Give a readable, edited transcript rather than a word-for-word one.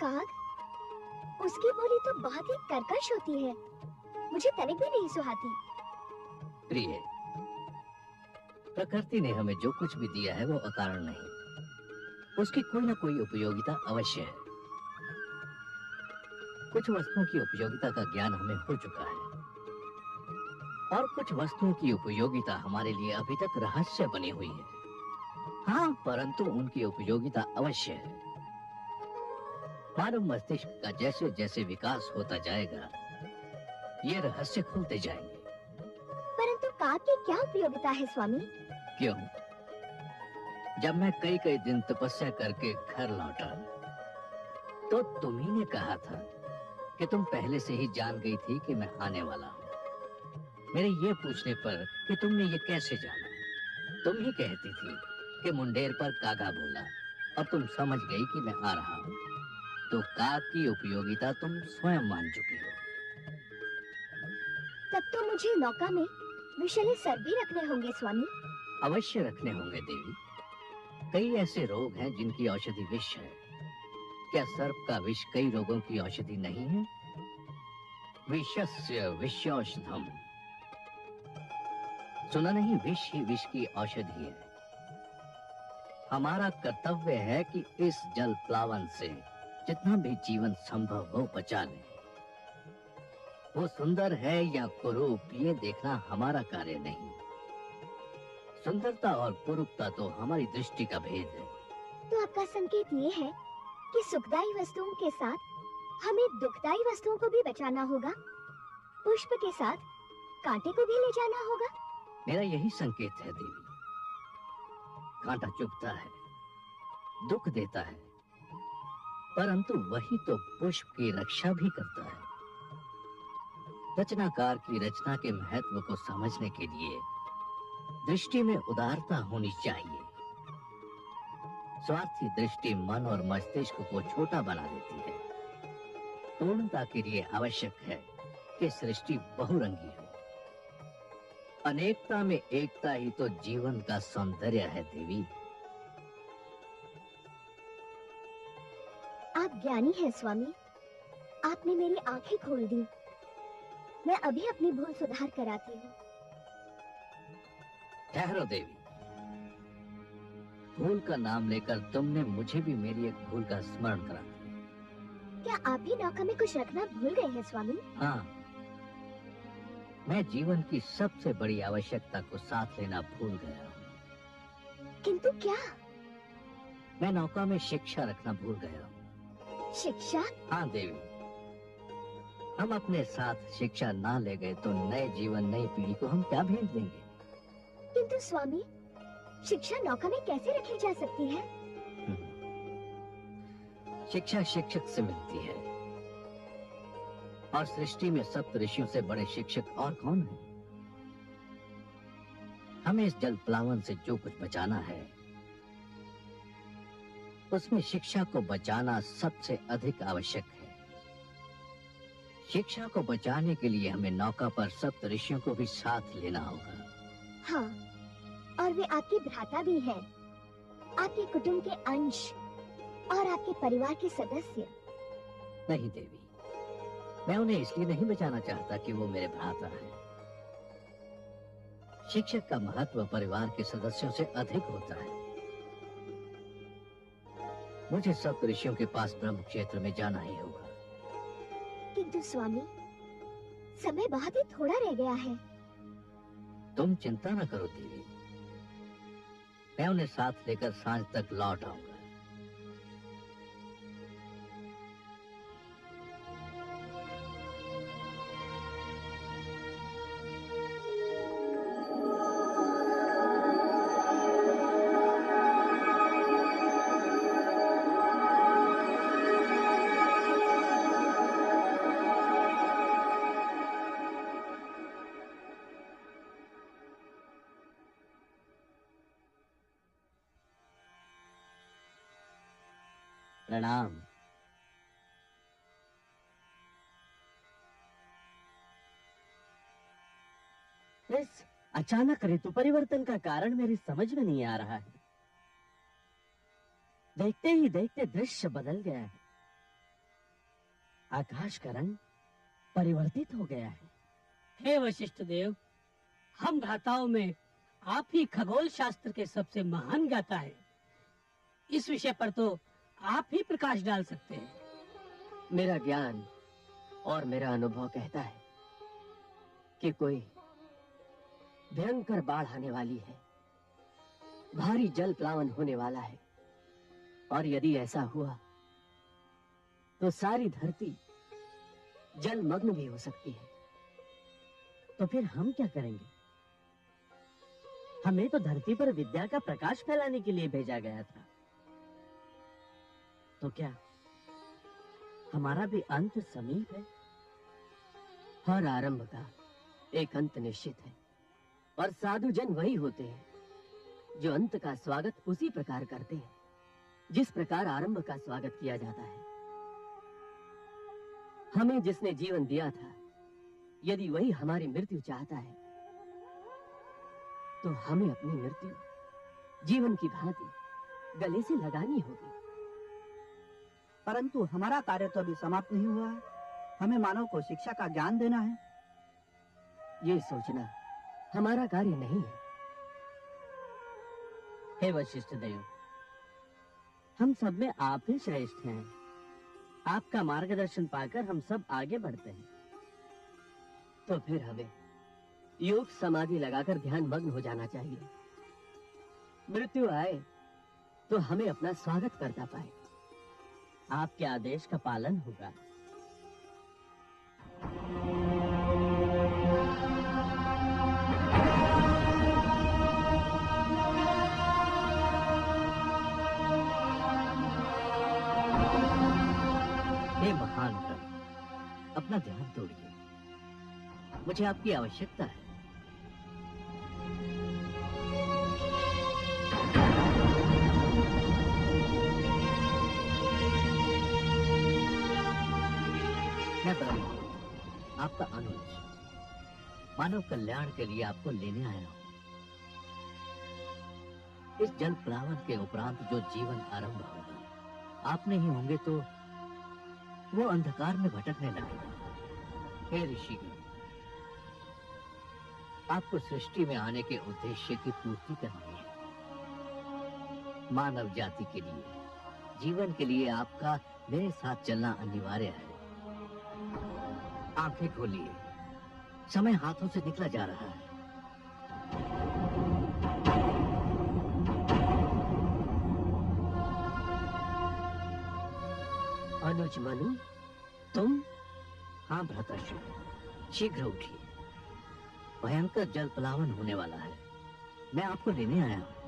काग, उसकी बोली तो बहुत ही कर्कश होती है, मुझे तनिक भी नहीं सुहाती। प्रिय, प्रकृति ने हमें जो कुछ भी दिया है वो अकारण नहीं, उसकी कोई ना कोई उपयोगिता अवश्य है। कुछ वस्तुओं की उपयोगिता का ज्ञान हमें हो चुका है और कुछ वस्तुओं की उपयोगिता हमारे लिए अभी तक रहस्य बनी हुई है। हाँ, परंतु उनकी उपयोगिता अवश्य है। मानव मस्तिष्क का जैसे जैसे विकास होता जाएगा, ये रहस्य खुलते जाएंगे। परंतु काग की क्या उपयोगिता है स्वामी? क्यों? जब मैं कई कई दिन तपस्या करके घर लौटा, तो तुम ही ने कहा था कि तुम पहले से ही जान गई थी कि मैं आने वाला हूँ। मेरे ये पूछने पर कि तुमने ये कैसे जाना, तुम ही कहती थी कि मुंडेर पर कागा बोला और तुम समझ गई कि मैं आ रहा हूँ। तो काग की उपयोगिता तुम स्वयं मान चुकी हो। तब तो मुझे नौका में विषैले सर्प भी रखने होंगे स्वामी। अवश्य रखने होंगे देवी। कई ऐसे रोग हैं जिनकी औषधि विष है। क्या सर्प का विष कई रोगों की औषधि नहीं है? विषस्य विषौषधम। सुना नहीं? विष ही विष की औषधि है। हमारा कर्तव्य है कि इस जल प्लावन से जितना भी जीवन संभव हो बचा लें। वो सुंदर है या कुरूप, ये देखना हमारा कार्य नहीं। सुंदरता और कुरूपता तो हमारी दृष्टि का भेद है। तो आपका संकेत ये है कि सुखदायी वस्तुओं के साथ हमें दुखदायी वस्तुओं को भी बचाना होगा, पुष्प के साथ कांटे को भी ले जाना होगा। मेरा यही संकेत है देवी। कांटा चुभता है, दुख देता है, परंतु वही तो पुष्प की रक्षा भी करता है। रचनाकार की रचना के महत्व को समझने के लिए दृष्टि में उदारता होनी चाहिए। स्वार्थी दृष्टि मन और मस्तिष्क को छोटा बना देती है। पूर्णता के लिए आवश्यक है कि सृष्टि बहुरंगी हो। अनेकता में एकता ही तो जीवन का सौंदर्य है देवी। आप ज्ञानी हैं स्वामी, आपने मेरी आंखें खोल दी। मैं अभी अपनी भूल सुधार कर आती हूँ। ठहरो देवी। भूल का नाम लेकर तुमने मुझे भी मेरी एक भूल का स्मरण करा दिया। क्या आप भी नौका में कुछ रखना भूल गए हैं स्वामी? हाँ, मैं जीवन की सबसे बड़ी आवश्यकता को साथ लेना भूल गया हूँ। किंतु क्या? मैं नौका में शिक्षा रखना भूल गया हूँ। शिक्षा? हाँ देवी, हम अपने साथ शिक्षा ना ले गए तो नए जीवन नई पीढ़ी को हम क्या भेज देंगे? किंतु स्वामी, शिक्षा नौका में कैसे रखी जा सकती है? शिक्षा शिक्षक से मिलती है, और सृष्टि में सप्त ऋषियों से बड़े शिक्षक और कौन है? हमें इस जल प्लावन से जो कुछ बचाना है, उसमें शिक्षा को बचाना सबसे अधिक आवश्यक है। शिक्षा को बचाने के लिए हमें नौका पर सप्त ऋषियों को भी साथ लेना होगा। हाँ, और वे आपके भ्राता भी हैं, आपके कुटुंब के अंश और आपके परिवार के सदस्य। नहीं देवी, मैं उन्हें इसलिए नहीं बचाना चाहता कि वो मेरे भ्राता हैं। शिक्षक का महत्व परिवार के सदस्यों से अधिक होता है। मुझे सप्त ऋषियों के पास ब्रह्म क्षेत्र में जाना ही होगा। किंतु स्वामी, समय बहुत ही थोड़ा रह गया है। तुम चिंता न करो देवी, मैं उन्हें साथ लेकर सांझ तक लौट आऊंगा। प्रणाम। इस अचानक ऋतु परिवर्तन का कारण मेरी समझ में नहीं आ रहा है। देखते ही देखते दृश्य बदल गया है। आकाश का रंग परिवर्तित हो गया है। हे वशिष्ठ देव, हम भ्राताओं में आप ही खगोल शास्त्र के सबसे महान ज्ञाता है। इस विषय पर तो आप ही प्रकाश डाल सकते हैं। मेरा ज्ञान और मेरा अनुभव कहता है कि कोई भयंकर बाढ़ आने वाली है, भारी जल प्लावन होने वाला है, और यदि ऐसा हुआ तो सारी धरती जलमग्न भी हो सकती है। तो फिर हम क्या करेंगे? हमें तो धरती पर विद्या का प्रकाश फैलाने के लिए भेजा गया था। तो क्या हमारा भी अंत समीप है? हर आरंभ का एक अंत निश्चित है, और साधु जन वही होते हैं जो अंत का स्वागत उसी प्रकार करते हैं जिस प्रकार आरंभ का स्वागत किया जाता है। हमें जिसने जीवन दिया था, यदि वही हमारी मृत्यु चाहता है, तो हमें अपनी मृत्यु जीवन की भांति गले से लगानी होगी। परंतु हमारा कार्य तो अभी समाप्त नहीं हुआ है। हमें मानव को शिक्षा का ज्ञान देना है। ये सोचना हमारा कार्य नहीं है। हे वशिष्ठ देव, हम सब में आप ही श्रेष्ठ हैं। आपका मार्गदर्शन पाकर हम सब आगे बढ़ते हैं। तो फिर हमें योग समाधि लगाकर ध्यान मग्न हो जाना चाहिए। मृत्यु आए तो हमें अपना स्वागत करता पाए। आपके आदेश का पालन होगा। हे महान ग्रह, अपना ध्यान तोड़िए। मुझे आपकी आवश्यकता है। मैं ब्रह्मपुत्र, आपका अनुज, मानव कल्याण के लिए आपको लेने आया हूं। इस जल प्लावन के उपरांत जो जीवन आरंभ होगा, आप नहीं होंगे तो वो अंधकार में भटकने लगेगा। हे ऋषिगण, आपको सृष्टि में आने के उद्देश्य की पूर्ति करनी है। मानव जाति के लिए, जीवन के लिए आपका मेरे साथ चलना अनिवार्य है। आंखें खोलिए, समय हाथों से निकला जा रहा है। अनुज मनु, तुम? हाँ भ्राताश्री, शीघ्र उठिए। भयंकर जल प्लावन होने वाला है। मैं आपको लेने आया हूं।